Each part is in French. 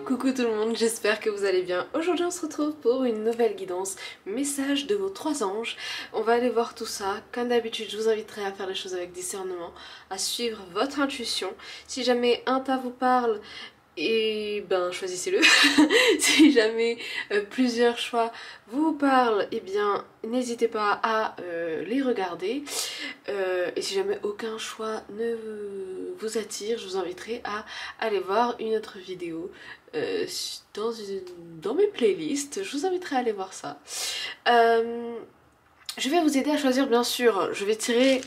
Coucou tout le monde, j'espère que vous allez bien. Aujourd'hui on se retrouve pour une nouvelle guidance, message de vos 3 anges. On va aller voir tout ça. Comme d'habitude, je vous inviterai à faire les choses avec discernement, à suivre votre intuition. Si jamais un tas vous parle, et ben choisissez-le. Si jamais plusieurs choix vous parlent, et bien n'hésitez pas à les regarder. Et si jamais aucun choix ne vous attire, je vous inviterai à aller voir une autre vidéo dans mes playlists. Je vous inviterai à aller voir ça. Je vais vous aider à choisir, bien sûr. Je vais tirer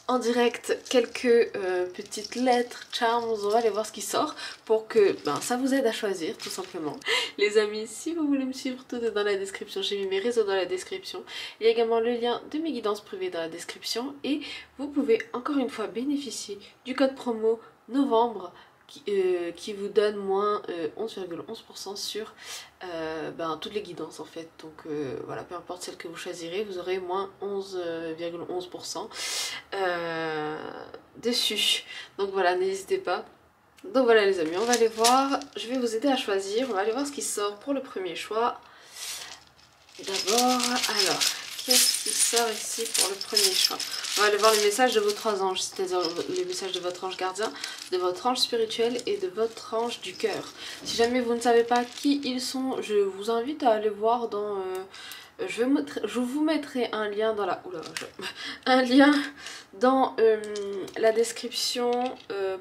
en direct quelques petites lettres, charms, on va aller voir ce qui sort pour que ça vous aide à choisir tout simplement. Les amis, si vous voulez me suivre, tout est dans la description, j'ai mis mes réseaux dans la description. Il y a également le lien de mes guidances privées dans la description et vous pouvez encore une fois bénéficier du code promo novembre qui vous donne moins 11,11% sur toutes les guidances en fait. Donc voilà, peu importe celle que vous choisirez, vous aurez moins 11,11% dessus. Donc voilà, n'hésitez pas. Donc voilà les amis, on va aller voir. Je vais vous aider à choisir. On va aller voir ce qui sort pour le premier choix. D'abord, alors, qu'est-ce qui sort ici pour le premier choix? On va aller voir les messages de vos 3 anges, c'est-à-dire les messages de votre ange gardien, de votre ange spirituel et de votre ange du cœur. Si jamais vous ne savez pas qui ils sont, je vous invite à aller voir dans... je vous mettrai un lien dans la... un lien dans la description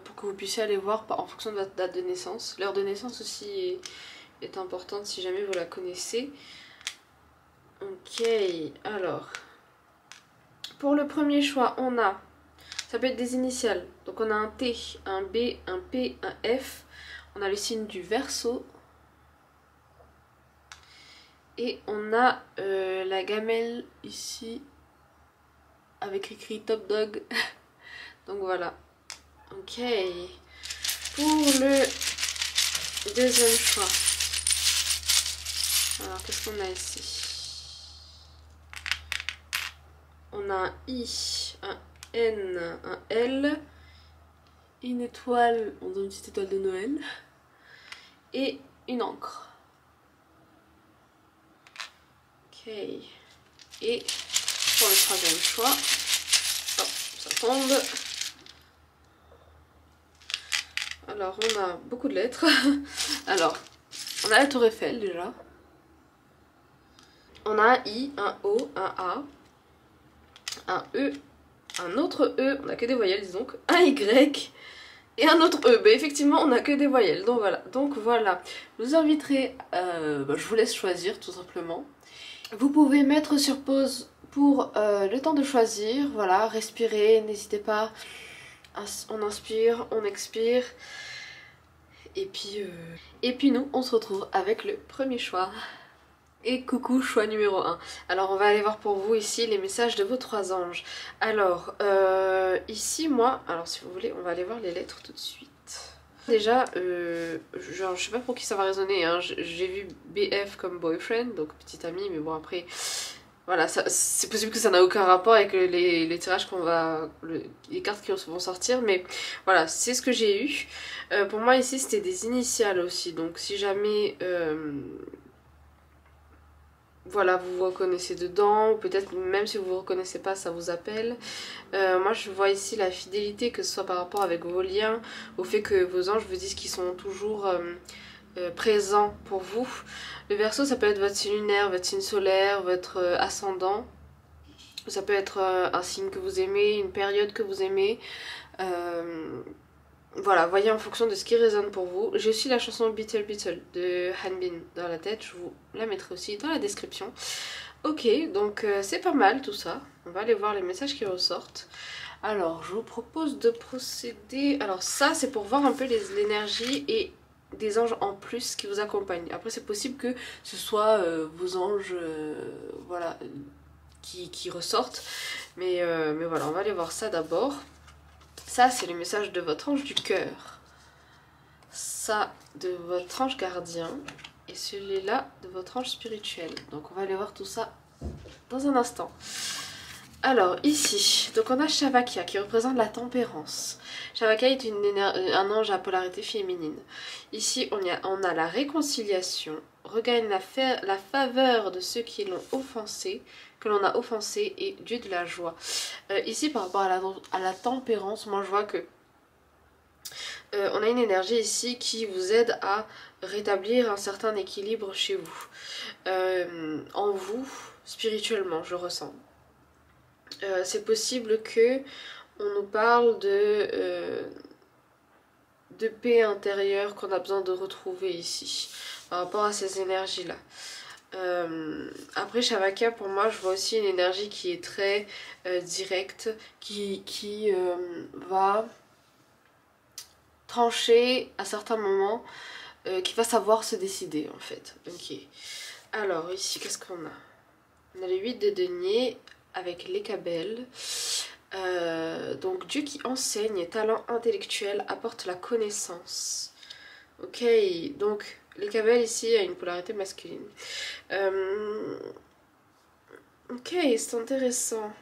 pour que vous puissiez aller voir en fonction de votre date de naissance. L'heure de naissance aussi est importante si jamais vous la connaissez. Ok, alors... Pour le premier choix, on a, ça peut être des initiales, donc on a un T, un B, un P, un F, on a le signe du Verseau, et on a la gamelle ici, avec écrit Top Dog, donc voilà. Ok, pour le deuxième choix, alors qu'est-ce qu'on a ici? On a un I, un N, un L, une étoile, on donne une petite étoile de Noël, et une encre. Ok. Et pour le troisième choix, oh, ça tombe. Alors on a beaucoup de lettres. Alors, on a la tour Eiffel déjà. On a un I, un O, un A. Un E, un autre E, on n'a que des voyelles disons, un Y et un autre E. Effectivement on n'a que des voyelles, donc voilà. Je vous inviterai, je vous laisse choisir tout simplement. Vous pouvez mettre sur pause pour le temps de choisir, voilà, respirez, n'hésitez pas, on inspire, on expire. Et puis nous on se retrouve avec le premier choix. Et coucou, choix numéro 1. Alors on va aller voir pour vous ici les messages de vos 3 anges. Alors ici moi, alors si vous voulez on va aller voir les lettres tout de suite. Déjà, genre, je sais pas pour qui ça va résonner, hein. J'ai vu BF comme boyfriend, donc petite amie, mais bon après, voilà, c'est possible que ça n'a aucun rapport avec les tirages qu'on va, les cartes qui vont sortir, mais voilà, c'est ce que j'ai eu. Pour moi ici c'était des initiales aussi, donc si jamais... voilà, vous vous reconnaissez dedans, ou peut-être même si vous vous reconnaissez pas, ça vous appelle. Moi je vois ici la fidélité, que ce soit par rapport avec vos liens, au fait que vos anges vous disent qu'ils sont toujours présents pour vous. Le Verseau, ça peut être votre signe lunaire, votre signe solaire, votre ascendant. Ça peut être un signe que vous aimez, une période que vous aimez. Voilà, voyez en fonction de ce qui résonne pour vous. J'ai aussi la chanson Beetle Beetle de Hanbin dans la tête, je vous la mettrai aussi dans la description. Ok, donc c'est pas mal tout ça. On va aller voir les messages qui ressortent. Alors, je vous propose de procéder... Alors ça, c'est pour voir un peu l'énergie et des anges en plus qui vous accompagnent. Après, c'est possible que ce soit vos anges voilà, qui ressortent. Mais voilà, on va aller voir ça d'abord. Ça, c'est le message de votre ange du cœur. Ça, de votre ange gardien. Et celui-là, de votre ange spirituel. Donc, on va aller voir tout ça dans un instant. Alors ici, donc on a Shavakia qui représente la tempérance. Shavakia est un ange à polarité féminine. Ici on a la réconciliation, regagne la faveur de ceux qui l'ont offensé, que l'on a offensé, et Dieu de la joie. Ici par rapport à la tempérance, moi je vois que on a une énergie ici qui vous aide à rétablir un certain équilibre chez vous. En vous, spirituellement, je ressens. C'est possible que on nous parle de paix intérieure qu'on a besoin de retrouver ici par rapport à ces énergies là. Après Shavaka, pour moi je vois aussi une énergie qui est très directe, qui va trancher à certains moments, qui va savoir se décider en fait. Ok, alors ici qu'est-ce qu'on a? On a les 8 de denier avec les cabelles. Donc Dieu qui enseigne, talent intellectuel, apporte la connaissance. Ok, donc les cabelles ici a une polarité masculine. Ok, c'est intéressant.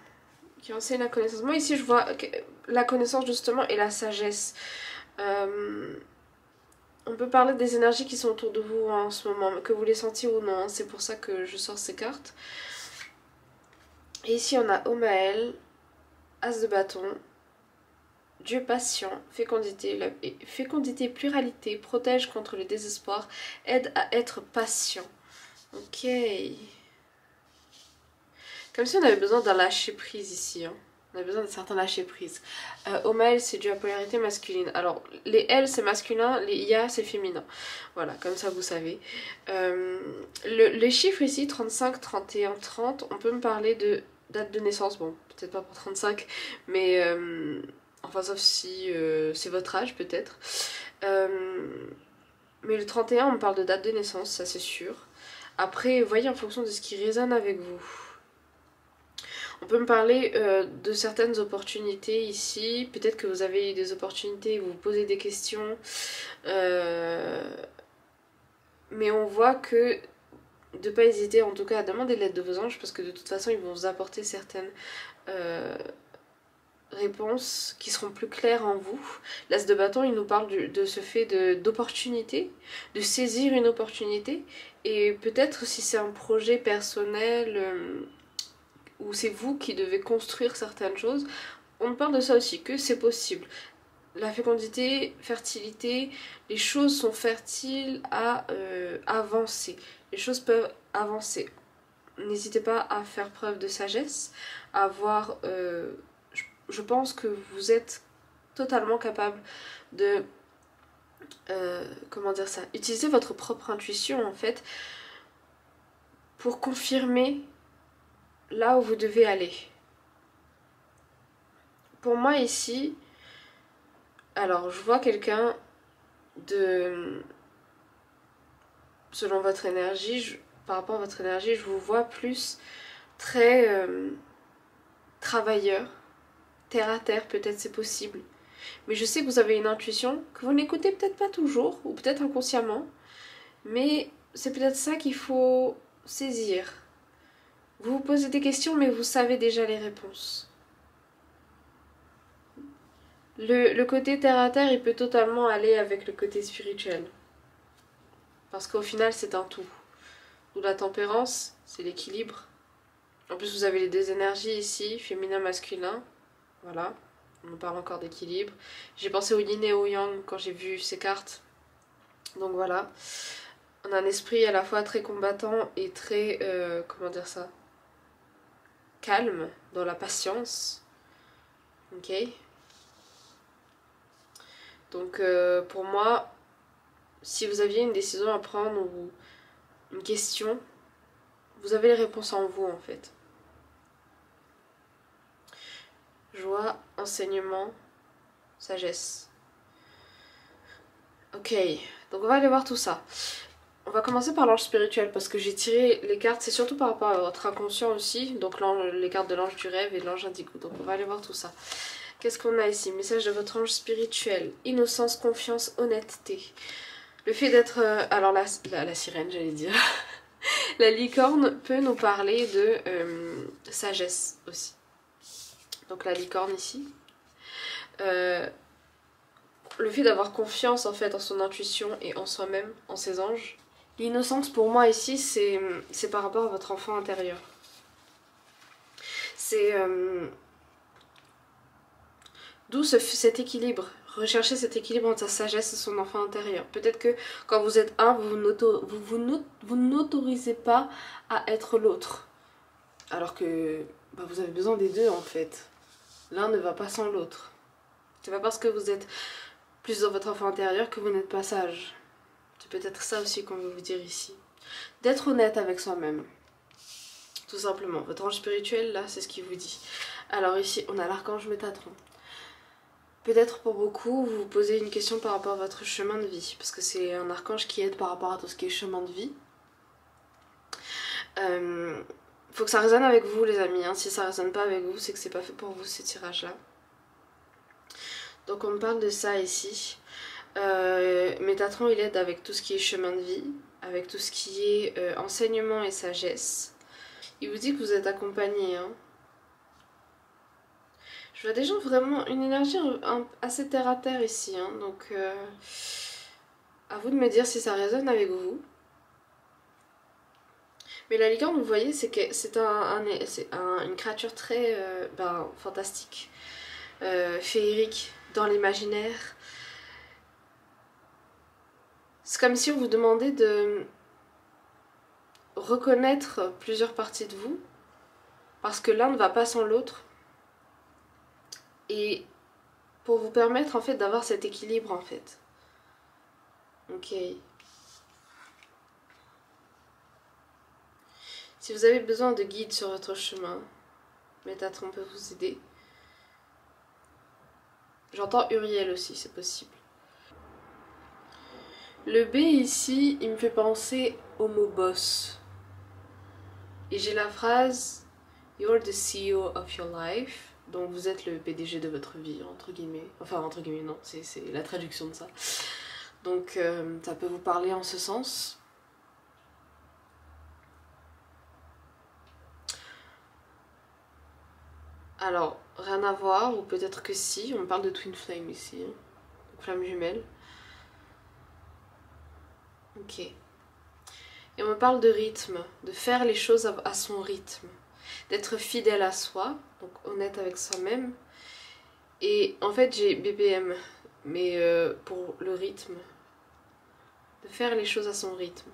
Qui enseigne la connaissance. Moi ici je vois la connaissance justement et la sagesse. On peut parler des énergies qui sont autour de vous en ce moment, que vous les sentiez ou non. C'est pour ça que je sors ces cartes. Et ici on a Omaël, As de bâton, Dieu patient, fécondité, pluralité, protège contre le désespoir, aide à être patient. Ok. Comme si on avait besoin d'un lâcher prise ici. Hein. On a besoin d'un certain lâcher prise. Omaël, c'est Dieu à polarité masculine. Alors, les L c'est masculin, les IA c'est féminin. Voilà, comme ça vous savez. Les chiffres ici, 35, 31, 30, on peut me parler de date de naissance. Bon, peut-être pas pour 35, mais enfin sauf si c'est votre âge peut-être. Mais le 31, on me parle de date de naissance, ça c'est sûr. Après, voyez en fonction de ce qui résonne avec vous. On peut me parler de certaines opportunités ici. Peut-être que vous avez eu des opportunités, vous vous posez des questions. Mais on voit que de ne pas hésiter en tout cas à demander l'aide de vos anges, parce que de toute façon ils vont vous apporter certaines réponses qui seront plus claires en vous. L'As de bâton, il nous parle de ce fait d'opportunité, de saisir une opportunité. Et peut-être si c'est un projet personnel... où c'est vous qui devez construire certaines choses, on parle de ça aussi, que c'est possible. La fécondité, fertilité, les choses sont fertiles à avancer. Les choses peuvent avancer. N'hésitez pas à faire preuve de sagesse, à voir... je pense que vous êtes totalement capable de... comment dire ça? Utiliser votre propre intuition en fait pour confirmer là où vous devez aller. Pour moi ici, alors je vois quelqu'un de... Selon votre énergie, par rapport à votre énergie, je vous vois plus très travailleur, terre à terre, peut-être c'est possible. Mais je sais que vous avez une intuition, que vous n'écoutez peut-être pas toujours, ou peut-être inconsciemment, mais c'est peut-être ça qu'il faut saisir. Vous vous posez des questions, mais vous savez déjà les réponses. Le côté terre à terre, il peut totalement aller avec le côté spirituel. Parce qu'au final, c'est un tout. D'où la tempérance, c'est l'équilibre. En plus, vous avez les deux énergies ici, féminin, masculin. Voilà, on nous parle encore d'équilibre. J'ai pensé au yin et au yang quand j'ai vu ces cartes. Donc voilà. On a un esprit à la fois très combattant et très, comment dire ça, calme, dans la patience. Ok. Donc pour moi, si vous aviez une décision à prendre ou une question, vous avez les réponses en vous en fait. Joie, enseignement, sagesse. Ok, donc on va aller voir tout ça. On va commencer par l'ange spirituel parce que j'ai tiré les cartes, c'est surtout par rapport à votre inconscient aussi, donc les cartes de l'ange du rêve et de l'ange indigo. Donc on va aller voir tout ça. Qu'est-ce qu'on a ici? Message de votre ange spirituel. Innocence, confiance, honnêteté. Le fait d'être... alors la sirène, j'allais dire. La licorne peut nous parler de sagesse aussi. donc la licorne ici. Le fait d'avoir confiance en fait en son intuition et en soi-même, en ses anges. L'innocence pour moi ici, c'est par rapport à votre enfant intérieur. C'est d'où cet équilibre. Rechercher cet équilibre entre sa sagesse et son enfant intérieur. Peut-être que quand vous êtes un, vous n'autorisez pas à être l'autre. Alors que vous avez besoin des deux en fait. L'un ne va pas sans l'autre. C'est pas parce que vous êtes plus dans votre enfant intérieur que vous n'êtes pas sage. C'est peut-être ça aussi qu'on veut vous dire ici. D'être honnête avec soi-même. Tout simplement. Votre ange spirituel, là, c'est ce qu'il vous dit. Alors ici, on a l'archange Métatron. Peut-être pour beaucoup, vous vous posez une question par rapport à votre chemin de vie. Parce que c'est un archange qui aide par rapport à tout ce qui est chemin de vie. Faut que ça résonne avec vous, les amis. Hein. Si ça résonne pas avec vous, c'est que c'est pas fait pour vous, ces tirages-là. Donc on me parle de ça ici. Métatron, il aide avec tout ce qui est chemin de vie, avec tout ce qui est enseignement et sagesse. Il vous dit que vous êtes accompagné. Hein. Je vois déjà vraiment une énergie assez terre à terre ici. Hein. Donc à vous de me dire si ça résonne avec vous. Mais la licorne, vous voyez, c'est une créature très fantastique, féerique, dans l'imaginaire. C'est comme si on vous demandait de reconnaître plusieurs parties de vous, parce que l'un ne va pas sans l'autre. Et pour vous permettre en fait d'avoir cet équilibre en fait. Ok. Si vous avez besoin de guide sur votre chemin, Métatron peut vous aider. J'entends Uriel aussi, c'est possible. Le B ici, il me fait penser au mot boss. Et j'ai la phrase You're the CEO of your life. Donc vous êtes le PDG de votre vie, entre guillemets. Enfin, entre guillemets, non, c'est la traduction de ça. Donc ça peut vous parler en ce sens. Alors, rien à voir, ou peut-être que si, on parle de Twin Flame ici, hein. Flamme jumelle. Ok. Et on me parle de rythme, de faire les choses à son rythme, d'être fidèle à soi, donc honnête avec soi-même. Et en fait j'ai BPM, mais pour le rythme, de faire les choses à son rythme.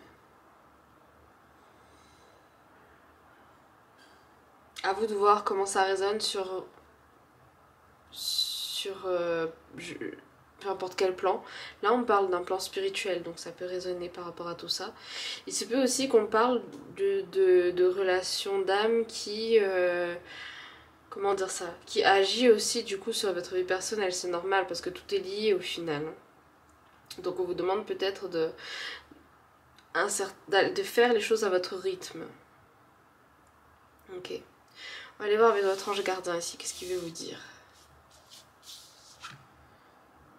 À vous de voir comment ça résonne sur peu importe quel plan. Là on parle d'un plan spirituel, donc ça peut résonner par rapport à tout ça. Il se peut aussi qu'on parle de relations d'âme qui comment dire ça, qui agit aussi du coup sur votre vie personnelle. C'est normal parce que tout est lié au final. Donc on vous demande peut-être de faire les choses à votre rythme. Ok. On va aller voir avec votre ange gardien ici, qu'est-ce qu'il veut vous dire.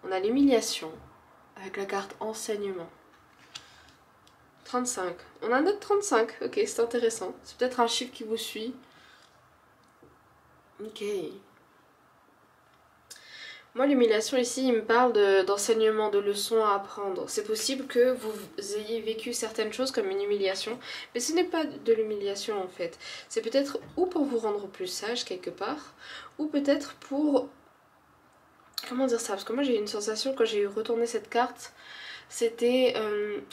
On a l'humiliation avec la carte enseignement. 35. On a notre 35. Ok, c'est intéressant. C'est peut-être un chiffre qui vous suit. Ok. Moi, l'humiliation ici, il me parle d'enseignement, de leçons à apprendre. C'est possible que vous ayez vécu certaines choses comme une humiliation, mais ce n'est pas de l'humiliation en fait. C'est peut-être ou pour vous rendre plus sage quelque part, ou peut-être pour... Comment dire ça? Parce que moi j'ai eu une sensation quand j'ai retourné cette carte, c'était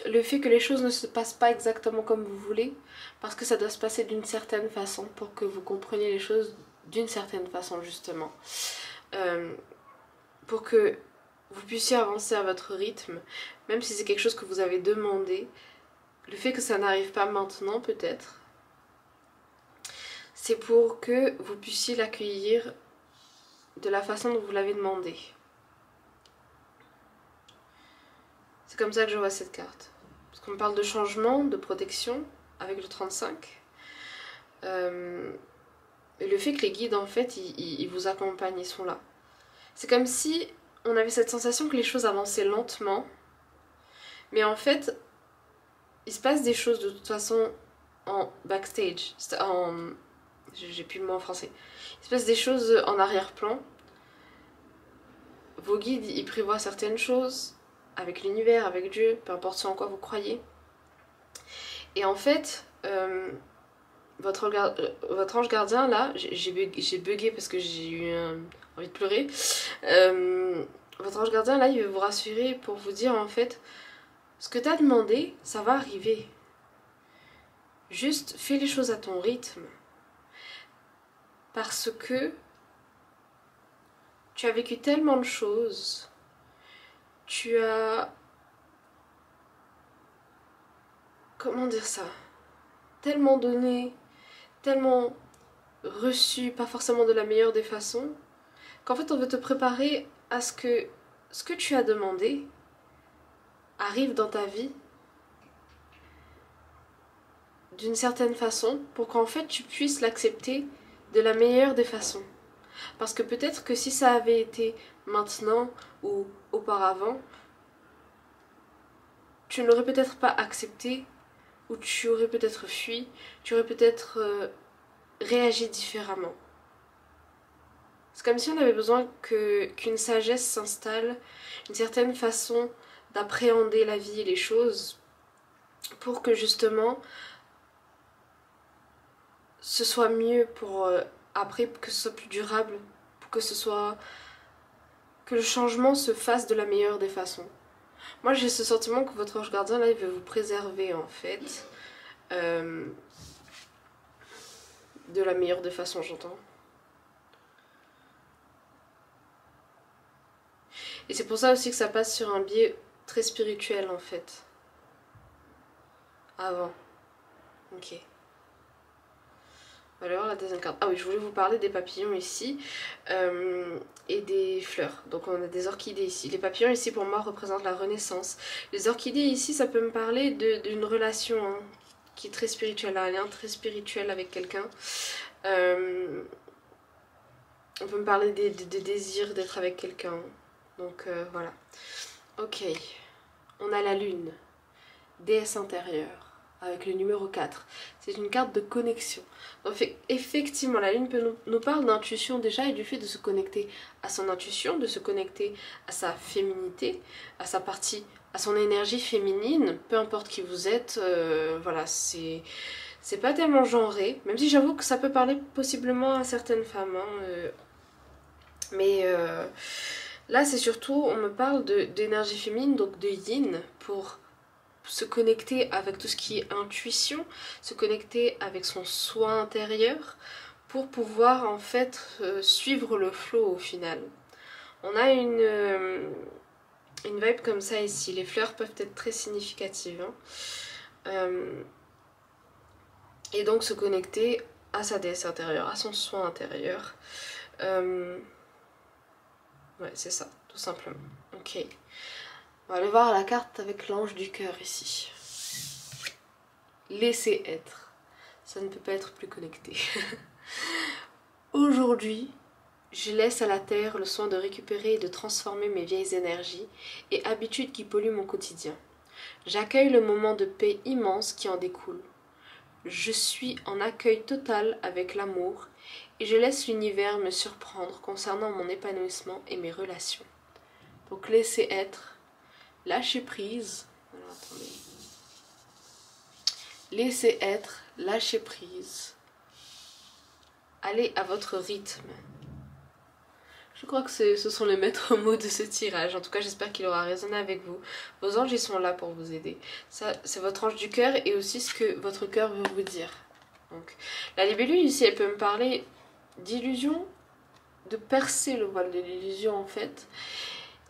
le fait que les choses ne se passent pas exactement comme vous voulez, parce que ça doit se passer d'une certaine façon pour que vous compreniez les choses d'une certaine façon justement. Pour que vous puissiez avancer à votre rythme, même si c'est quelque chose que vous avez demandé, le fait que ça n'arrive pas maintenant peut-être, c'est pour que vous puissiez l'accueillir de la façon dont vous l'avez demandé. C'est comme ça que je vois cette carte. Parce qu'on parle de changement, de protection, avec le 35. Et le fait que les guides, en fait, ils vous accompagnent, ils sont là. C'est comme si on avait cette sensation que les choses avançaient lentement. Mais en fait, il se passe des choses de toute façon en backstage, j'ai plus le mot en français. Il se passe des choses en arrière-plan. Vos guides, ils prévoient certaines choses avec l'univers, avec Dieu, peu importe ce en quoi vous croyez. Et en fait, votre ange gardien, là, j'ai bugué parce que j'ai eu envie de pleurer. Votre ange gardien, là, il veut vous rassurer pour vous dire, en fait, ce que tu as demandé, ça va arriver. Juste fais les choses à ton rythme. Parce que tu as vécu tellement de choses. Tu as... Comment dire ça? Tellement donné, tellement reçu, pas forcément de la meilleure des façons, qu'en fait on veut te préparer à ce que tu as demandé arrive dans ta vie d'une certaine façon pour qu'en fait tu puisses l'accepter de la meilleure des façons. Parce que peut-être que si ça avait été maintenant ou auparavant, tu ne l'aurais peut-être pas accepté, ou tu aurais peut-être fui, tu aurais peut-être réagi différemment. C'est comme si on avait besoin qu'une sagesse s'installe, une certaine façon d'appréhender la vie et les choses, pour que justement ce soit mieux pour après, que ce soit plus durable, pour que le changement se fasse de la meilleure des façons. Moi j'ai ce sentiment que votre ange gardien là il veut vous préserver en fait de la meilleure des façons, j'entends. Et c'est pour ça aussi que ça passe sur un biais très spirituel en fait. Avant. Ok. On va aller voir la deuxième carte. Ah oui, je voulais vous parler des papillons ici et des fleurs. Donc on a des orchidées ici. Les papillons ici pour moi représentent la renaissance. Les orchidées ici ça peut me parler d'une relation hein, qui est très spirituelle, un lien très spirituel avec quelqu'un. On peut me parler des désirs d'être avec quelqu'un. Donc voilà. Ok. On a la lune. Déesse intérieure. Avec le numéro 4. C'est une carte de connexion. Donc effectivement, la lune nous parle d'intuition déjà et du fait de se connecter à son intuition, de se connecter à sa féminité, à sa partie, à son énergie féminine, peu importe qui vous êtes. Voilà, c'est pas tellement genré, même si j'avoue que ça peut parler possiblement à certaines femmes. Hein, mais là, c'est surtout, on me parle d'énergie féminine, donc de yin, pour se connecter avec tout ce qui est intuition, se connecter avec son soi intérieur pour pouvoir en fait suivre le flow au final. On a une vibe comme ça ici. Les fleurs peuvent être très significatives. Hein. Et donc se connecter à sa déesse intérieure, à son soi intérieur. Ouais, c'est ça, tout simplement. Ok. On va aller voir la carte avec l'ange du cœur ici. Laissez être. Ça ne peut pas être plus connecté. Aujourd'hui, je laisse à la terre le soin de récupérer et de transformer mes vieilles énergies et habitudes qui polluent mon quotidien. J'accueille le moment de paix immense qui en découle. Je suis en accueil total avec l'amour et je laisse l'univers me surprendre concernant mon épanouissement et mes relations. Donc laissez être. Lâchez prise. Alors, attendez. Laissez être, lâchez prise. Allez à votre rythme. Je crois que ce sont les maîtres mots de ce tirage. En tout cas, j'espère qu'il aura résonné avec vous. Vos anges, ils sont là pour vous aider. Ça, c'est votre ange du cœur et aussi ce que votre cœur veut vous dire. Donc, la libellule ici, elle peut me parler d'illusion, de percer le voile de l'illusion en fait.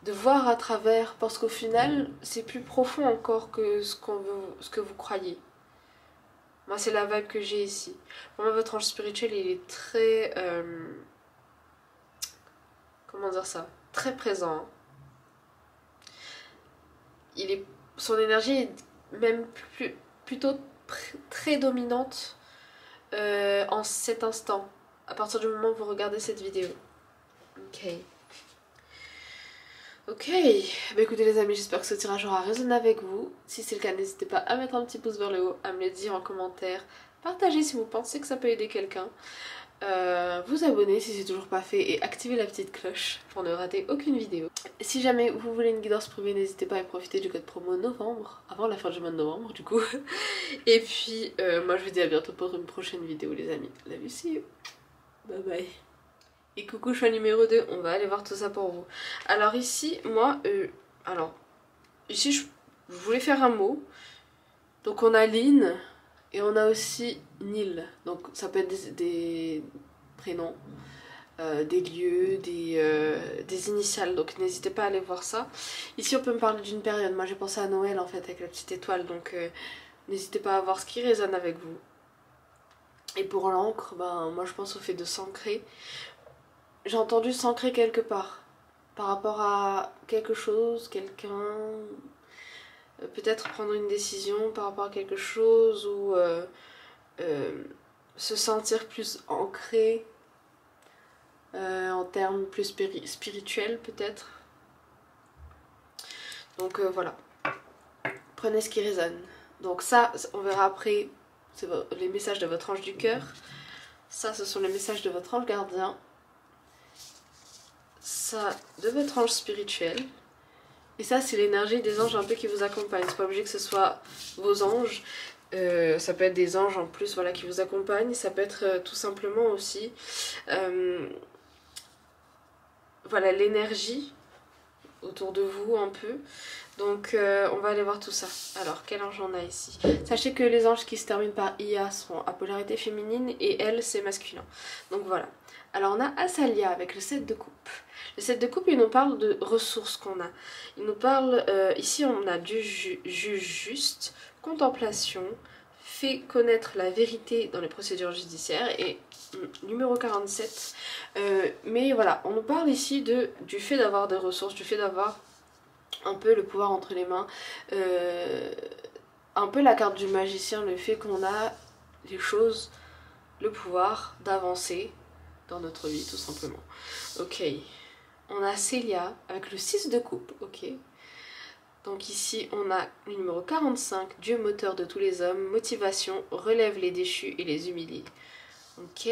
De voir à travers, parce qu'au final, c'est plus profond encore que ce que vous croyez. Moi, c'est la vibe que j'ai ici. Pour moi, votre ange spirituel, il est très... comment dire ça? Très présent. Son énergie est même plutôt très dominante en cet instant, à partir du moment où vous regardez cette vidéo. Ok. Ok, bah écoutez les amis, j'espère que ce tirage aura résonné avec vous. Si c'est le cas, n'hésitez pas à mettre un petit pouce vers le haut, à me le dire en commentaire. Partagez si vous pensez que ça peut aider quelqu'un. vous abonner si c'est toujours pas fait et activer la petite cloche pour ne rater aucune vidéo. Si jamais vous voulez une guidance privée, n'hésitez pas à profiter du code promo novembre, avant la fin du mois de novembre du coup. Et puis moi je vous dis à bientôt pour une prochaine vidéo les amis. Love you, see you. Bye bye. Et coucou choix numéro 2, on va aller voir tout ça pour vous. Alors ici, moi, ici je voulais faire un mot. Donc on a Lynn et on a aussi Neil. Donc ça peut être des prénoms, des lieux, des initiales. Donc n'hésitez pas à aller voir ça. Ici on peut me parler d'une période. Moi j'ai pensé à Noël en fait avec la petite étoile. Donc n'hésitez pas à voir ce qui résonne avec vous. Et pour l'encre, ben, moi je pense au fait de s'ancrer. J'ai entendu s'ancrer quelque part. Par rapport à quelque chose, quelqu'un... peut-être prendre une décision par rapport à quelque chose ou se sentir plus ancré en termes plus spirituels peut-être. Donc voilà, prenez ce qui résonne. Donc ça, on verra après, c'est les messages de votre ange du cœur. Ça, ce sont les messages de votre ange gardien. Ça, de votre ange spirituel. Et ça, c'est l'énergie des anges un peu qui vous accompagnent. C'est pas obligé que ce soit vos anges. Ça peut être des anges en plus voilà, qui vous accompagnent. Ça peut être tout simplement aussi voilà, l'énergie autour de vous un peu. Donc on va aller voir tout ça. Alors, quel ange on a ici? Sachez que les anges qui se terminent par IA sont à polarité féminine et elle, c'est masculin. Donc voilà. Alors on a Asalia avec le 7 de coupe. Le 7 de coupe, il nous parle de ressources qu'on a. Il nous parle, ici on a du juge juste, contemplation, fait connaître la vérité dans les procédures judiciaires et numéro 47. Mais voilà, on nous parle ici du fait d'avoir des ressources, du fait d'avoir un peu le pouvoir entre les mains. Un peu la carte du magicien, le fait qu'on a les choses, le pouvoir d'avancer dans notre vie tout simplement. Ok, on a Célia avec le 6 de coupe, ok. Donc ici on a le numéro 45, Dieu moteur de tous les hommes, motivation, relève les déchus et les humilie. Ok.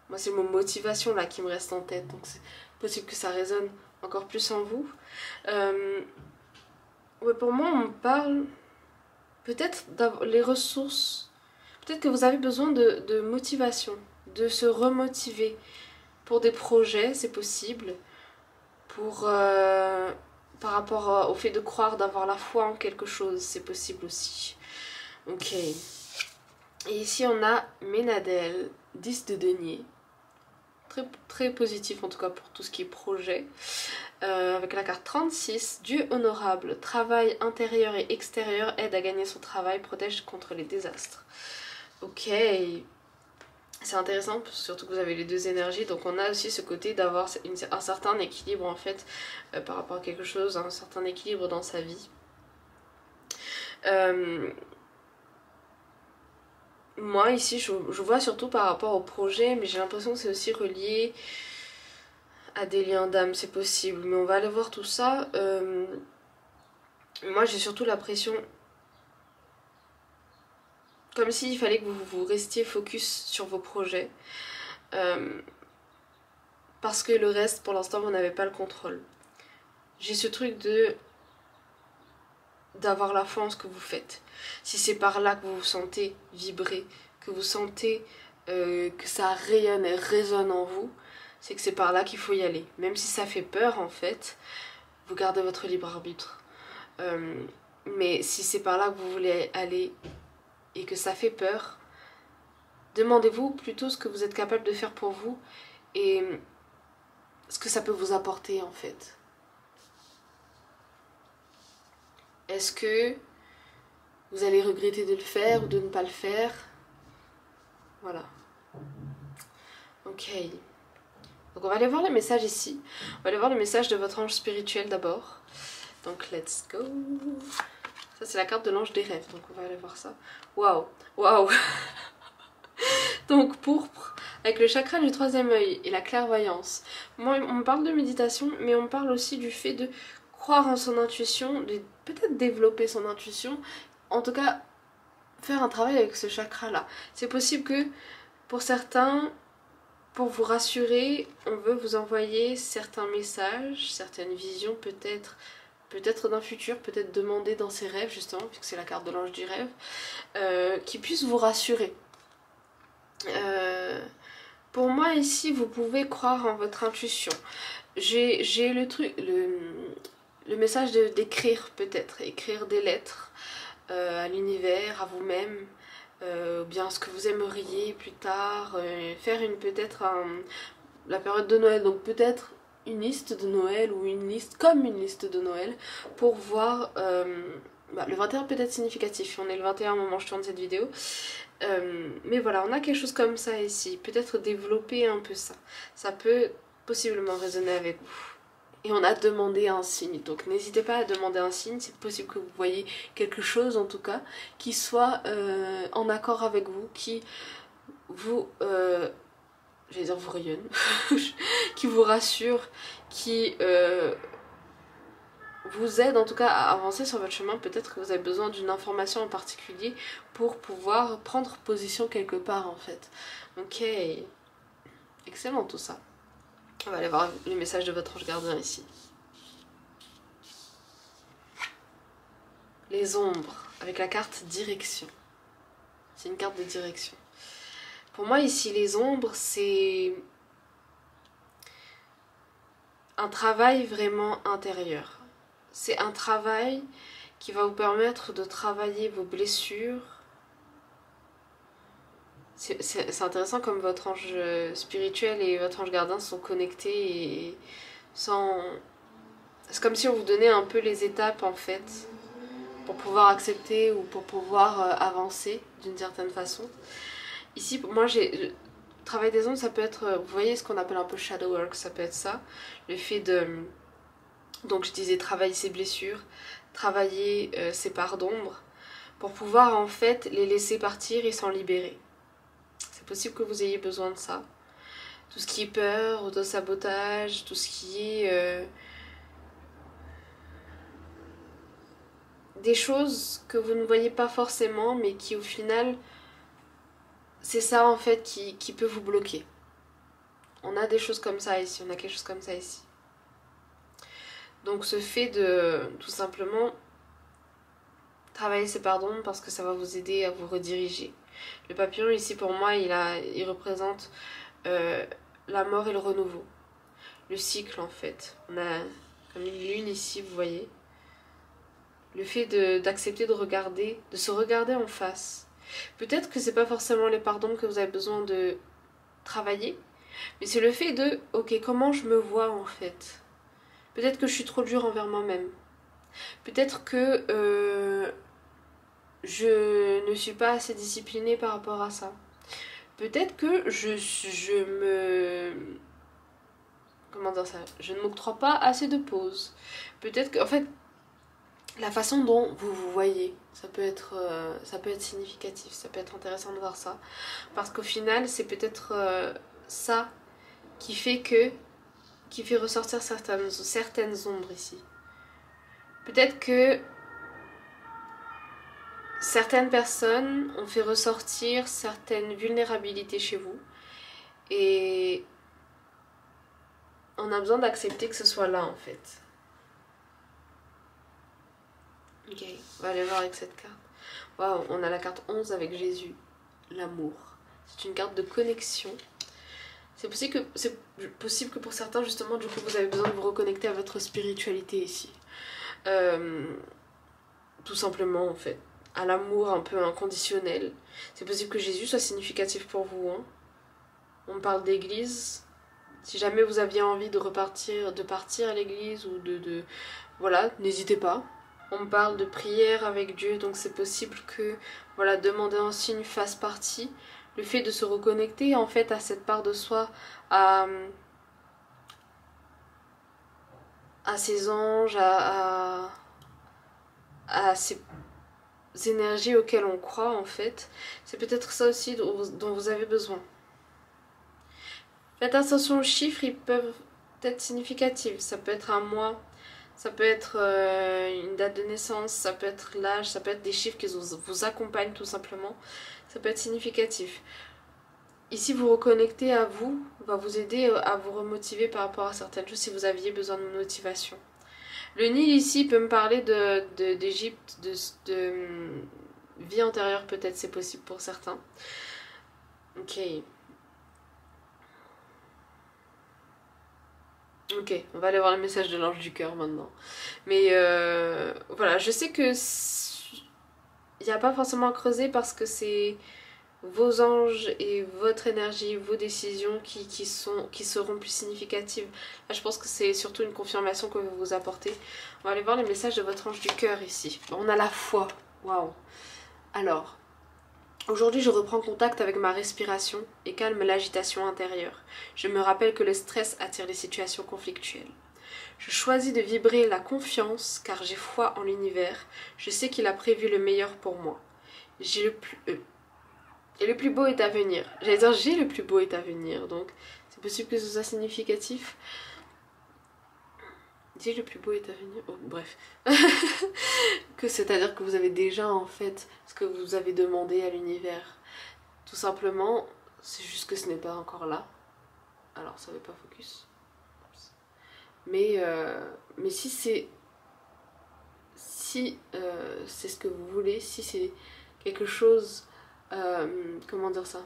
Moi c'est le mot motivation là qui me reste en tête, donc c'est possible que ça résonne encore plus en vous. Ouais, pour moi on parle peut-être les ressources. Peut-être que vous avez besoin de motivation, de se remotiver pour des projets, c'est possible. Par rapport au fait de croire, d'avoir la foi en quelque chose, c'est possible aussi. Ok. Et ici on a Ménadel, 10 de denier. Très, très positif en tout cas pour tout ce qui est projet. Avec la carte 36, Dieu honorable, travail intérieur et extérieur, aide à gagner son travail, protège contre les désastres. Ok, c'est intéressant, surtout que vous avez les deux énergies, donc on a aussi ce côté d'avoir un certain équilibre en fait par rapport à quelque chose, un certain équilibre dans sa vie. Moi ici je vois surtout par rapport au projet, mais j'ai l'impression que c'est aussi relié à des liens d'âme, c'est possible, mais on va aller voir tout ça. Moi j'ai surtout la pression... Comme s'il fallait que vous restiez focus sur vos projets. Parce que le reste, pour l'instant, vous n'avez pas le contrôle. J'ai ce truc d'avoir la foi en ce que vous faites. Si c'est par là que vous vous sentez vibrer, que vous sentez que ça rayonne et résonne en vous, c'est que c'est par là qu'il faut y aller. Même si ça fait peur, en fait, vous gardez votre libre arbitre. Mais si c'est par là que vous voulez aller... et que ça fait peur, demandez-vous plutôt ce que vous êtes capable de faire pour vous et ce que ça peut vous apporter en fait. Est-ce que vous allez regretter de le faire ou de ne pas le faire? Voilà. Ok. Donc on va aller voir les messages ici. On va aller voir le message de votre ange spirituel d'abord. Donc let's go. Ça c'est la carte de l'ange des rêves, donc on va aller voir ça. Waouh, waouh. Donc pourpre, avec le chakra du troisième œil et la clairvoyance. Moi on me parle de méditation, mais on me parle aussi du fait de croire en son intuition, de peut-être développer son intuition. En tout cas, faire un travail avec ce chakra là. C'est possible que pour certains, pour vous rassurer, on veut vous envoyer certains messages, certaines visions peut-être d'un futur, peut-être demander dans ses rêves justement, puisque c'est la carte de l'ange du rêve, qui puisse vous rassurer. Pour moi ici, vous pouvez croire en votre intuition. J'ai le message d'écrire peut-être, écrire des lettres à l'univers, à vous-même, ou bien ce que vous aimeriez plus tard, faire peut-être la période de Noël, donc peut-être une liste de Noël ou une liste comme une liste de Noël pour voir le 21 peut-être significatif, on est le 21 au moment où je tourne cette vidéo, mais voilà, on a quelque chose comme ça ici, peut-être développer un peu ça, ça peut possiblement résonner avec vous. Et on a demandé un signe, donc n'hésitez pas à demander un signe, c'est possible que vous voyez quelque chose en tout cas qui soit en accord avec vous, qui vous, j'allais dire vous rayonne, qui vous rassure, qui vous aide en tout cas à avancer sur votre chemin. Peut-être que vous avez besoin d'une information en particulier pour pouvoir prendre position quelque part en fait. Ok, excellent tout ça. On va aller voir le message de votre ange gardien ici. Les ombres, avec la carte direction. C'est une carte de direction. Pour moi ici, les ombres, c'est un travail vraiment intérieur. C'est un travail qui va vous permettre de travailler vos blessures. C'est intéressant comme votre ange spirituel et votre ange gardien sont connectés et sans... C'est comme si on vous donnait un peu les étapes en fait pour pouvoir accepter ou pour pouvoir avancer d'une certaine façon. Ici, pour moi, le travail des ombres, ça peut être, vous voyez ce qu'on appelle un peu shadow work, ça peut être ça. Le fait de, donc je disais, travailler ses blessures, travailler ses parts d'ombre, pour pouvoir en fait les laisser partir et s'en libérer. C'est possible que vous ayez besoin de ça. Tout ce qui est peur, auto-sabotage, tout ce qui est... des choses que vous ne voyez pas forcément, mais qui au final, c'est ça en fait qui peut vous bloquer. On a des choses comme ça ici, on a quelque chose comme ça ici. Donc ce fait de tout simplement travailler ses pardons parce que ça va vous aider à vous rediriger. Le papillon ici pour moi il représente la mort et le renouveau. Le cycle en fait. On a comme une lune ici, vous voyez. Le fait d'accepter de regarder, de se regarder en face. Peut-être que c'est pas forcément les pardons que vous avez besoin de travailler, mais c'est le fait de, ok, comment je me vois en fait. Peut-être que je suis trop dure envers moi-même. Peut-être que je ne suis pas assez disciplinée par rapport à ça. Peut-être que je me... Comment dire ça? Je ne m'octroie pas assez de pauses. Peut-être que, en fait, la façon dont vous vous voyez, ça peut être significatif, ça peut être intéressant de voir ça. Parce qu'au final, c'est peut-être ça qui fait ressortir certaines ombres ici. Peut-être que certaines personnes ont fait ressortir certaines vulnérabilités chez vous. Et on a besoin d'accepter que ce soit là en fait. Ok, on va aller voir avec cette carte. Waouh, on a la carte 11 avec Jésus, l'amour. C'est une carte de connexion. C'est possible que pour certains, justement, du coup, vous avez besoin de vous reconnecter à votre spiritualité ici. Tout simplement, en fait. À l'amour un peu inconditionnel. C'est possible que Jésus soit significatif pour vous. Hein. On parle d'église. Si jamais vous aviez envie de partir à l'église ou voilà, n'hésitez pas. On parle de prière avec Dieu, donc c'est possible que voilà, demander un signe fasse partie. Le fait de se reconnecter en fait à cette part de soi, à ces anges, à ces énergies auxquelles on croit en fait. C'est peut-être ça aussi dont vous avez besoin. Faites attention aux chiffres, ils peuvent être significatifs. Ça peut être un mois Ça peut être une date de naissance, ça peut être l'âge, ça peut être des chiffres qui vous accompagnent tout simplement. Ça peut être significatif. Ici, vous reconnecter à vous va vous aider à vous remotiver par rapport à certaines choses si vous aviez besoin de motivation. Le Nil ici peut me parler d'Égypte, de vie antérieure peut-être, c'est possible pour certains. Ok. Ok, on va aller voir le message de l'ange du cœur maintenant. Mais voilà, je sais que il n'y a pas forcément à creuser parce que c'est vos anges et votre énergie, vos décisions qui seront plus significatives. Là, je pense que c'est surtout une confirmation que vous vous apportez. On va aller voir les messages de votre ange du cœur ici. On a la foi. Waouh. Alors, aujourd'hui, je reprends contact avec ma respiration et calme l'agitation intérieure. Je me rappelle que le stress attire les situations conflictuelles. Je choisis de vibrer la confiance car j'ai foi en l'univers. Je sais qu'il a prévu le meilleur pour moi. Et le plus beau est à venir. J'allais dire j'ai le plus beau est à venir, donc c'est possible que ce soit significatif. J'ai le plus beau est à venir. Oh, bref. Que c'est-à-dire que vous avez déjà en fait ce que vous avez demandé à l'univers. Tout simplement, c'est juste que ce n'est pas encore là. Alors ça ne veut pas focus. Mais si c'est c'est ce que vous voulez, si c'est quelque chose, comment dire ça,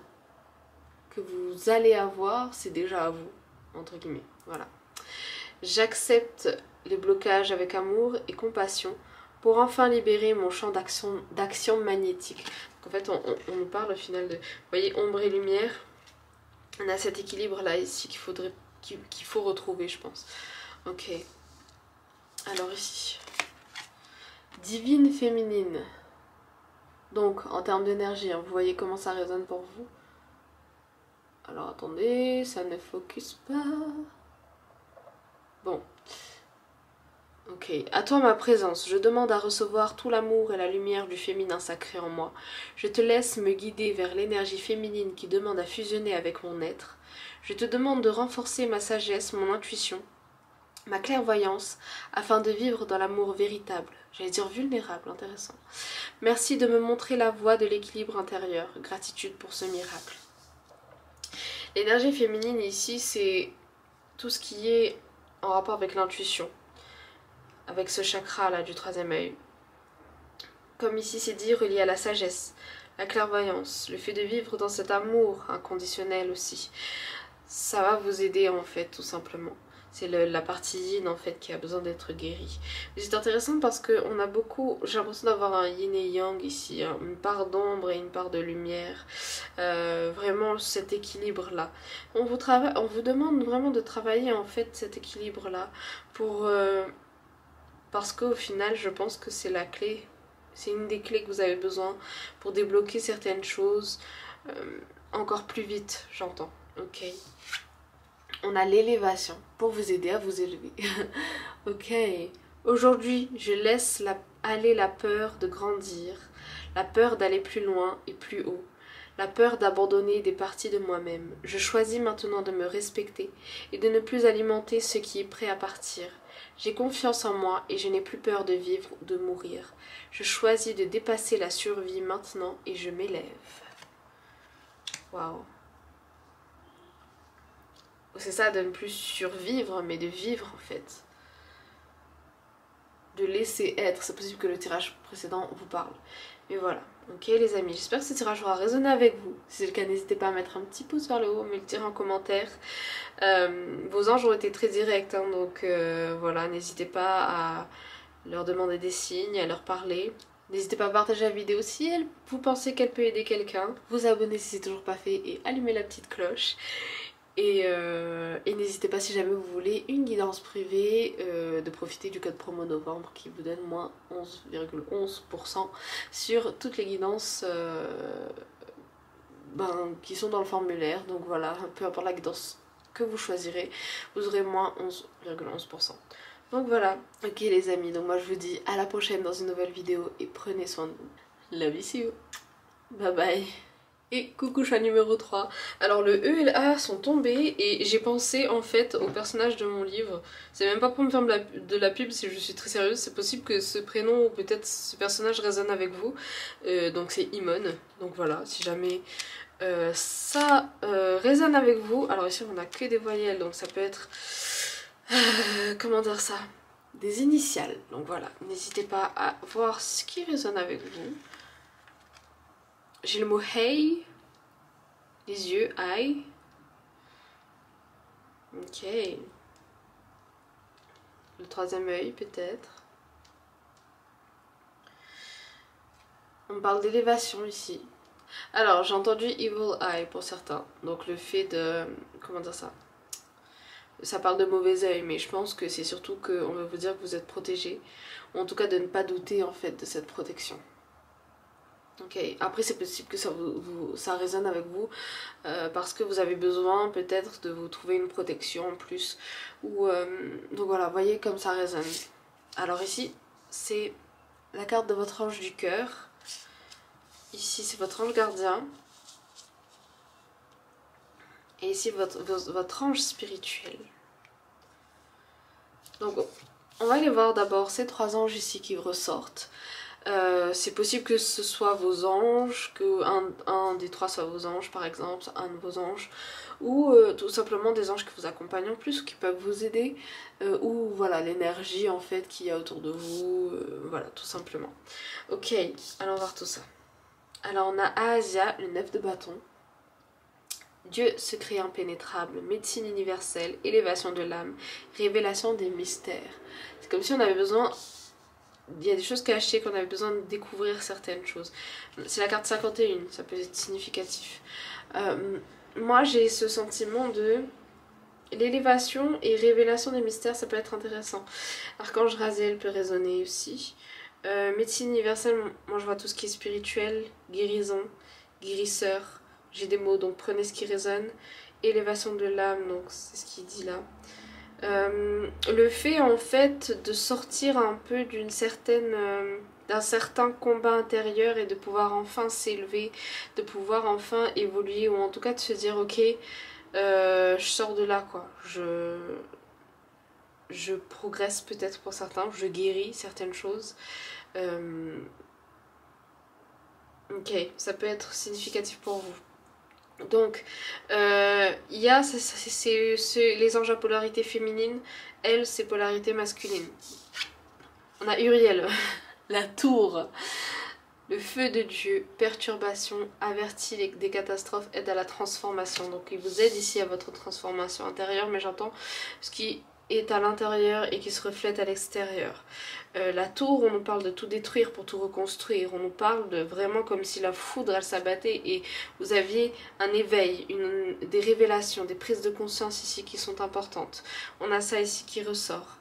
que vous allez avoir, c'est déjà à vous, entre guillemets. Voilà. J'accepte les blocages avec amour et compassion pour enfin libérer mon champ d'action magnétique. Donc en fait, on nous parle au final de, vous voyez, ombre et lumière. On a cet équilibre là ici qu'il faut retrouver, je pense. Ok. Alors ici, divine féminine. Donc en termes d'énergie, hein, vous voyez comment ça résonne pour vous. Alors attendez, ça ne focus pas. Bon. Ok, à toi ma présence, je demande à recevoir tout l'amour et la lumière du féminin sacré en moi. Je te laisse me guider vers l'énergie féminine qui demande à fusionner avec mon être. Je te demande de renforcer ma sagesse, mon intuition, ma clairvoyance, afin de vivre dans l'amour véritable. J'allais dire vulnérable, intéressant. Merci de me montrer la voie de l'équilibre intérieur. Gratitude pour ce miracle. L'énergie féminine ici, c'est tout ce qui est en rapport avec l'intuition, avec ce chakra là du troisième œil. Comme ici c'est dit, relié à la sagesse, la clairvoyance, le fait de vivre dans cet amour inconditionnel aussi. Ça va vous aider en fait tout simplement. C'est la partie yin en fait qui a besoin d'être guérie. Mais c'est intéressant parce qu'on a beaucoup, j'ai l'impression d'avoir un yin et yang ici, hein, une part d'ombre et une part de lumière. Vraiment cet équilibre là. On vous demande vraiment de travailler en fait cet équilibre là pour... parce qu'au final je pense que c'est la clé. C'est une des clés que vous avez besoin pour débloquer certaines choses encore plus vite, j'entends. Ok. On a l'élévation pour vous aider à vous élever. Ok. Aujourd'hui, je laisse aller la peur de grandir, la peur d'aller plus loin et plus haut, la peur d'abandonner des parties de moi-même. Je choisis maintenant de me respecter et de ne plus alimenter ce qui est prêt à partir. J'ai confiance en moi et je n'ai plus peur de vivre ou de mourir. Je choisis de dépasser la survie maintenant et je m'élève. Waouh. C'est ça, de ne plus survivre, mais de vivre en fait. De laisser être. C'est possible que le tirage précédent vous parle. Mais voilà. Ok les amis, j'espère que ce tirage aura résonné avec vous. Si c'est le cas, n'hésitez pas à mettre un petit pouce vers le haut, me le dire en commentaire. Vos anges ont été très directs, hein, donc voilà, n'hésitez pas à leur demander des signes, à leur parler. N'hésitez pas à partager la vidéo si vous pensez qu'elle peut aider quelqu'un. Vous abonner si c'est toujours pas fait et allumer la petite cloche. Et n'hésitez pas si jamais vous voulez une guidance privée de profiter du code promo novembre qui vous donne moins 11,11% sur toutes les guidances qui sont dans le formulaire. Donc voilà, peu importe la guidance que vous choisirez, vous aurez moins 11,11%. Donc voilà, ok les amis, donc moi je vous dis à la prochaine dans une nouvelle vidéo et prenez soin de vous. Love you, bye bye. Et coucou chat numéro 3. Alors le E et le A sont tombés et j'ai pensé en fait au personnage de mon livre. C'est même pas pour me faire de la pub si je suis très sérieuse, c'est possible que ce prénom ou peut-être ce personnage résonne avec vous. Donc c'est Imone. Donc voilà, si jamais ça résonne avec vous. Alors ici on a que des voyelles, donc ça peut être... comment dire ça? Des initiales. Donc voilà, n'hésitez pas à voir ce qui résonne avec vous. J'ai le mot hey, les yeux, eye. Ok. Le troisième œil peut-être. On parle d'élévation ici. Alors j'ai entendu evil eye pour certains. Donc le fait de... comment dire ça? Ça parle de mauvais œil, mais je pense que c'est surtout qu'on veut vous dire que vous êtes protégé. Ou en tout cas de ne pas douter en fait de cette protection. Ok, après c'est possible que ça résonne avec vous parce que vous avez besoin peut-être de vous trouver une protection en plus. Ou, donc voilà, voyez comme ça résonne. Alors ici, c'est la carte de votre ange du cœur. Ici, c'est votre ange gardien. Et ici, votre ange spirituel. Donc on va aller voir d'abord ces trois anges ici qui ressortent. C'est possible que ce soit vos anges, que un des trois soit vos anges par exemple, un de vos anges, ou tout simplement des anges qui vous accompagnent en plus, qui peuvent vous aider, ou voilà l'énergie en fait qu'il y a autour de vous, voilà tout simplement. Ok, allons voir tout ça. Alors on a Asia, le 9 de bâton. Dieu, secret impénétrable, médecine universelle, élévation de l'âme, révélation des mystères. C'est comme si on avait besoin... Il y a des choses cachées, qu'on avait besoin de découvrir certaines choses. C'est la carte 51, ça peut être significatif. Moi j'ai ce sentiment de l'élévation et révélation des mystères, ça peut être intéressant. Archange Raziel peut résonner aussi. Médecine universelle, moi je vois tout ce qui est spirituel, guérison, guérisseur. J'ai des mots, donc prenez ce qui résonne. Élévation de l'âme, donc c'est ce qu'il dit là. Le fait en fait de sortir un peu d'une certaine d'un certain combat intérieur et de pouvoir enfin s'élever, de pouvoir enfin évoluer, ou en tout cas de se dire ok, je sors de là quoi, je progresse peut-être pour certains, je guéris certaines choses. Ok, ça peut être significatif pour vous. Donc, il y a les anges à polarité féminine, elle, c'est polarité masculine. On a Uriel, la tour, le feu de Dieu, perturbation, avertit des catastrophes, aide à la transformation. Donc, il vous aide ici à votre transformation intérieure, mais j'entends ce qui est à l'intérieur et qui se reflète à l'extérieur. La tour, on nous parle de tout détruire pour tout reconstruire, on nous parle de vraiment comme si la foudre elle s'abattait et vous aviez un éveil, des révélations, des prises de conscience ici qui sont importantes. On a ça ici qui ressort.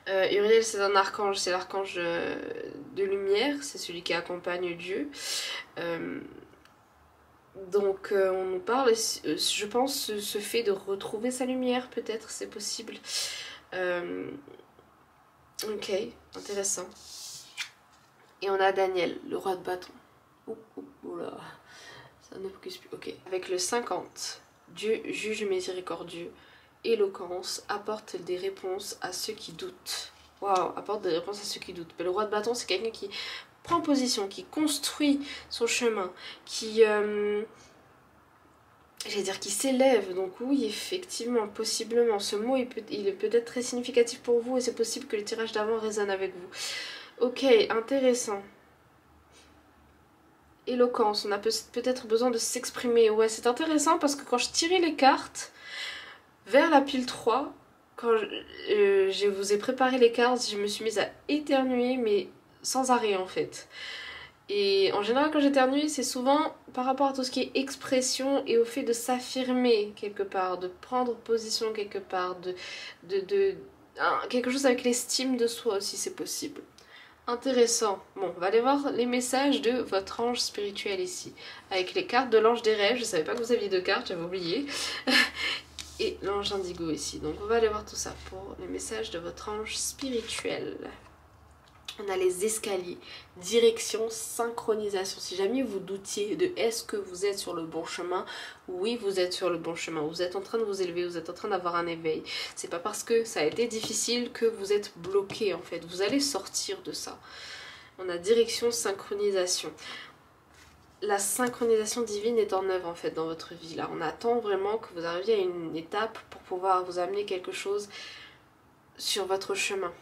Uriel c'est un archange, c'est l'archange de lumière, c'est celui qui accompagne Dieu. Donc on nous parle, je pense, ce fait de retrouver sa lumière, peut-être, c'est possible. Ok, intéressant. Et on a Daniel, le roi de bâton. Oula, ça ne focus plus. Ok, avec le 50, Dieu juge miséricordieux, éloquence, apporte des réponses à ceux qui doutent. Waouh, apporte des réponses à ceux qui doutent. Mais le roi de bâton, c'est quelqu'un qui prend position, qui construit son chemin, qui... j'allais dire qui s'élève, donc oui, effectivement, possiblement. Ce mot, il est peut-être très significatif pour vous et c'est possible que le tirage d'avant résonne avec vous. Ok, intéressant. Éloquence, on a peut-être besoin de s'exprimer. Ouais, c'est intéressant parce que quand je tirais les cartes vers la pile 3, quand je vous ai préparé les cartes, je me suis mise à éternuer, mais sans arrêt en fait. Et en général, quand j'éternue, c'est souvent par rapport à tout ce qui est expression et au fait de s'affirmer quelque part, de prendre position quelque part, quelque chose avec l'estime de soi aussi, c'est possible. Intéressant. Bon, on va aller voir les messages de votre ange spirituel ici. Avec les cartes de l'ange des rêves, je savais pas que vous aviez deux cartes, j'avais oublié. Et l'ange indigo ici. Donc on va aller voir tout ça pour les messages de votre ange spirituel. On a les escaliers, direction, synchronisation. Si jamais vous doutiez de est-ce que vous êtes sur le bon chemin, oui vous êtes sur le bon chemin. Vous êtes en train de vous élever, vous êtes en train d'avoir un éveil. C'est pas parce que ça a été difficile que vous êtes bloqué en fait. Vous allez sortir de ça. On a direction, synchronisation. La synchronisation divine est en œuvre en fait dans votre vie. Là, on attend vraiment que vous arriviez à une étape pour pouvoir vous amener quelque chose sur votre chemin.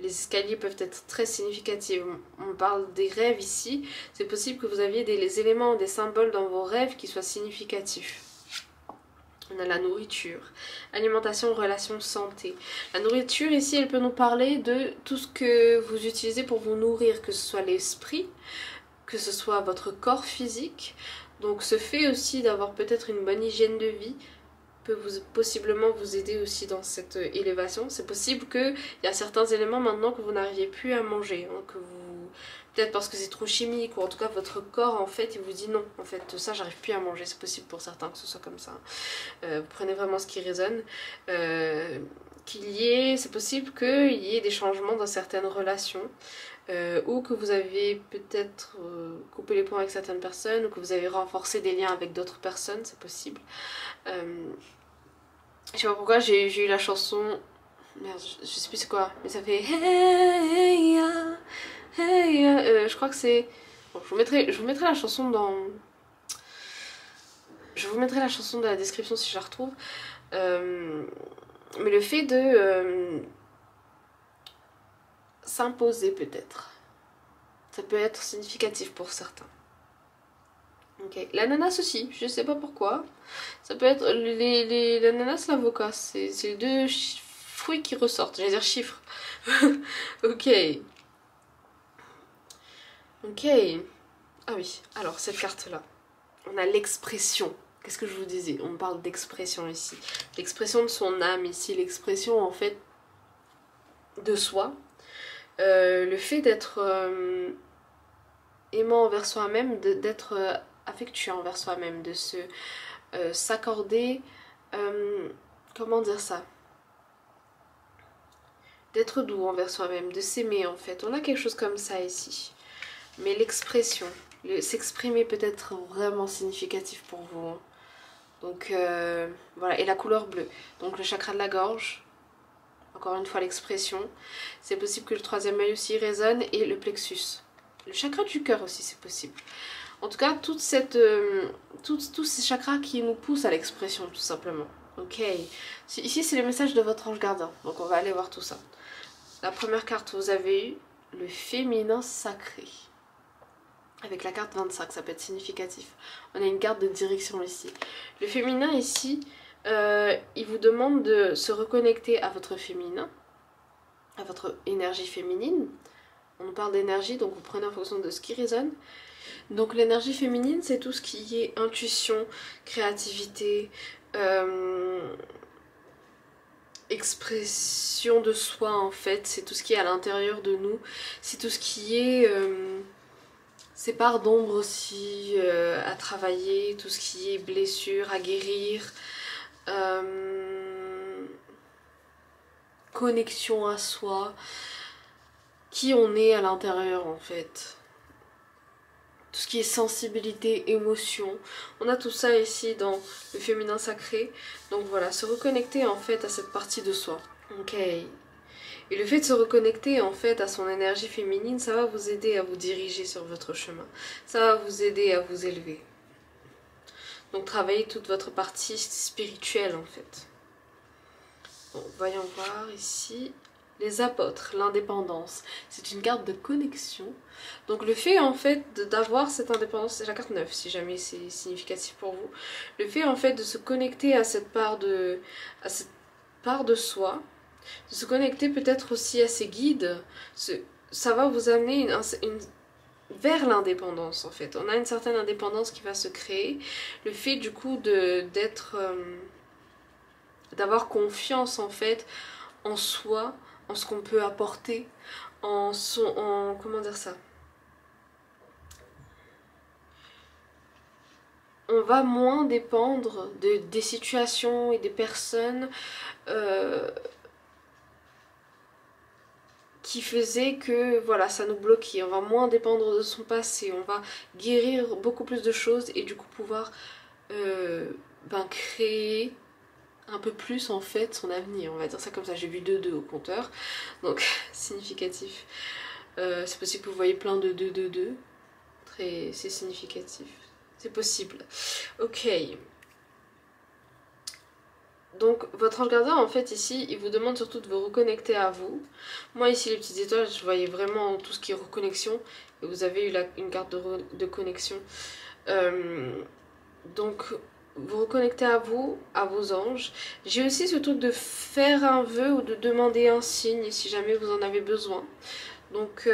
Les escaliers peuvent être très significatifs. On parle des rêves ici. C'est possible que vous aviez des éléments, des symboles dans vos rêves qui soient significatifs. On a la nourriture, alimentation, relations, santé. La nourriture ici, elle peut nous parler de tout ce que vous utilisez pour vous nourrir, que ce soit l'esprit, que ce soit votre corps physique. Donc ce fait aussi d'avoir peut-être une bonne hygiène de vie peut possiblement vous aider aussi dans cette élévation. C'est possible qu'il y a certains éléments maintenant que vous n'arriviez plus à manger, hein, que vous... peut-être parce que c'est trop chimique, ou en tout cas votre corps en fait il vous dit non, en fait ça j'arrive plus à manger. C'est possible pour certains que ce soit comme ça. Vous prenez vraiment ce qui résonne. C'est possible qu'il y ait des changements dans certaines relations. Ou que vous avez peut-être coupé les ponts avec certaines personnes, ou que vous avez renforcé des liens avec d'autres personnes, c'est possible. Je sais pas pourquoi j'ai eu la chanson, merde je sais plus c'est quoi, mais ça fait hey, yeah, hey, yeah. Je crois que c'est, bon, je vous mettrai la chanson dans, je vous mettrai la chanson dans la description si je la retrouve. Mais le fait de s'imposer peut-être, ça peut être significatif pour certains. Ok, l'ananas aussi, je sais pas pourquoi. Ça peut être l'ananas, l'avocat, c'est les deux fruits qui ressortent, j'allais dire chiffres. Ok. Ok. Ah oui, alors cette carte-là, on a l'expression. Qu'est-ce que je vous disais? On parle d'expression ici. L'expression de son âme ici, l'expression en fait de soi. Le fait d'être aimant envers soi-même, d'être affectueux envers soi-même, de se s'accorder, comment dire ça, d'être doux envers soi-même, de s'aimer en fait. On a quelque chose comme ça ici. Mais l'expression, s'exprimer peut être vraiment significatif pour vous. Hein. Donc voilà, et la couleur bleue. Donc le chakra de la gorge, encore une fois l'expression. C'est possible que le troisième œil aussi résonne et le plexus. Le chakra du cœur aussi c'est possible. En tout cas, tous ces chakras qui nous poussent à l'expression tout simplement. Ok, ici c'est le message de votre ange gardien, donc on va aller voir tout ça. La première carte, vous avez eu le féminin sacré. Avec la carte 25, ça peut être significatif. On a une carte de direction ici. Le féminin ici, il vous demande de se reconnecter à votre féminin, à votre énergie féminine. On nous parle d'énergie, donc vous prenez en fonction de ce qui résonne. Donc l'énergie féminine, c'est tout ce qui est intuition, créativité, expression de soi en fait. C'est tout ce qui est à l'intérieur de nous. C'est tout ce qui est ces parts d'ombre aussi à travailler, tout ce qui est blessure à guérir, connexion à soi, qui on est à l'intérieur en fait. Tout ce qui est sensibilité, émotion. On a tout ça ici dans le féminin sacré. Donc voilà, se reconnecter en fait à cette partie de soi. Ok. Et le fait de se reconnecter en fait à son énergie féminine, ça va vous aider à vous diriger sur votre chemin. Ça va vous aider à vous élever. Donc travaillez toute votre partie spirituelle en fait. Bon, voyons voir ici. Les apôtres, l'indépendance, c'est une carte de connexion. Donc le fait en fait d'avoir cette indépendance, c'est la carte 9 si jamais c'est significatif pour vous. Le fait en fait de se connecter à cette part de soi, de se connecter peut-être aussi à ses guides, ça va vous amener vers l'indépendance en fait. On a une certaine indépendance qui va se créer. Le fait du coup d'avoir confiance en fait en soi, en ce qu'on peut apporter, comment dire ça, on va moins dépendre des situations et des personnes qui faisait que voilà, ça nous bloquait. On va moins dépendre de son passé, on va guérir beaucoup plus de choses et du coup pouvoir créer un peu plus en fait son avenir, on va dire ça comme ça. J'ai vu 2-2 au compteur, donc significatif. C'est possible que vous voyez plein de 2-2-2, c'est significatif, c'est possible. Ok. Donc votre ange gardien en fait ici il vous demande surtout de vous reconnecter à vous. Moi ici les petites étoiles je voyais vraiment tout ce qui est reconnexion et vous avez eu une carte de connexion. Donc vous reconnectez à vous, à vos anges. J'ai aussi ce truc de faire un vœu ou de demander un signe si jamais vous en avez besoin. Donc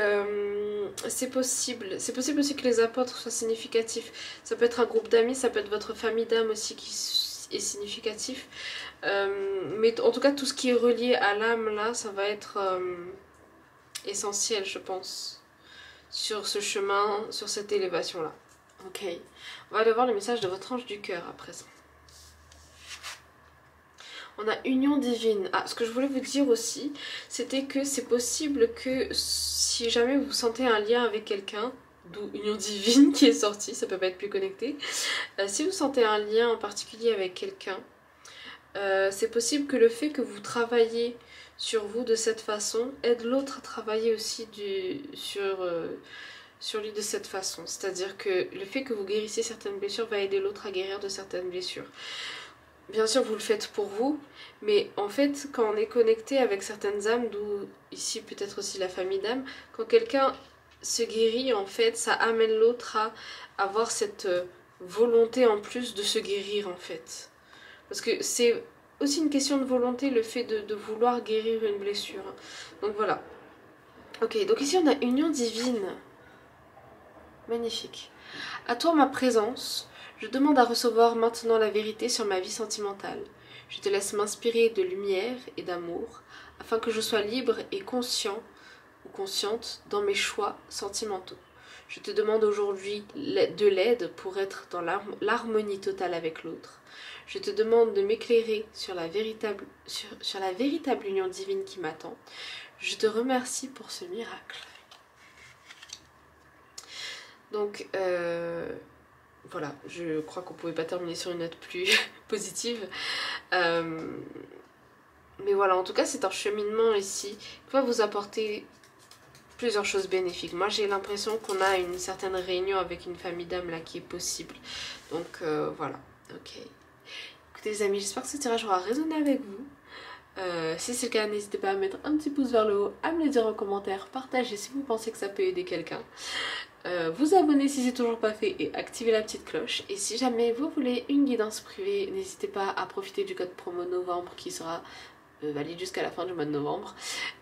c'est possible aussi que les apôtres soient significatifs. Ça peut être un groupe d'amis, ça peut être votre famille d'âme aussi qui est significatif. Mais en tout cas tout ce qui est relié à l'âme là, ça va être essentiel je pense sur ce chemin, sur cette élévation là. Ok, on va aller voir le message de votre ange du cœur à présent. On a union divine. Ah, ce que je voulais vous dire aussi, c'était que c'est possible que si jamais vous sentez un lien avec quelqu'un, d'où union divine qui est sortie, ça peut pas être plus connecté. Si vous sentez un lien en particulier avec quelqu'un, c'est possible que le fait que vous travaillez sur vous de cette façon aide l'autre à travailler aussi sur lui de cette façon. C'est-à-dire que le fait que vous guérissez certaines blessures va aider l'autre à guérir de certaines blessures. Bien sûr vous le faites pour vous, mais en fait quand on est connecté avec certaines âmes, d'où ici peut-être aussi la famille d'âmes, quand quelqu'un se guérit en fait ça amène l'autre à avoir cette volonté en plus de se guérir en fait. Parce que c'est aussi une question de volonté le fait de vouloir guérir une blessure. Donc voilà. Ok, donc ici on a union divine. Magnifique. À toi ma présence, je demande à recevoir maintenant la vérité sur ma vie sentimentale. Je te laisse m'inspirer de lumière et d'amour, afin que je sois libre et conscient ou consciente dans mes choix sentimentaux. Je te demande aujourd'hui de l'aide pour être dans l'harmonie totale avec l'autre. Je te demande de m'éclairer sur la véritable union divine qui m'attend. Je te remercie pour ce miracle. Donc, voilà, je crois qu'on ne pouvait pas terminer sur une note plus positive. Mais voilà, en tout cas, c'est un cheminement ici qui va vous apporter plusieurs choses bénéfiques. Moi, j'ai l'impression qu'on a une certaine réunion avec une famille d'âmes là qui est possible. Donc, voilà, ok. Écoutez les amis, j'espère que ce tirage aura résonné avec vous. Si c'est le cas, n'hésitez pas à mettre un petit pouce vers le haut, à me le dire en commentaire, partagez si vous pensez que ça peut aider quelqu'un. Vous abonner si c'est toujours pas fait et activer la petite cloche. Et si jamais vous voulez une guidance privée, n'hésitez pas à profiter du code promo novembre qui sera valide jusqu'à la fin du mois de novembre,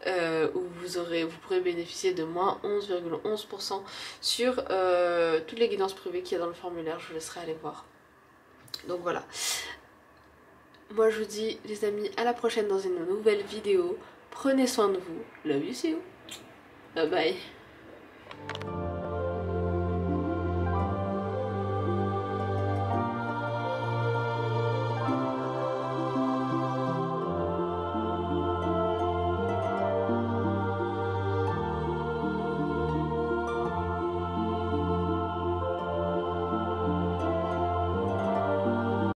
où vous pourrez bénéficier de moins 11,11% sur toutes les guidances privées qu'il y a dans le formulaire. Je vous laisserai aller voir. Donc voilà. Moi je vous dis les amis à la prochaine dans une nouvelle vidéo. Prenez soin de vous. Love you, see you. Bye bye.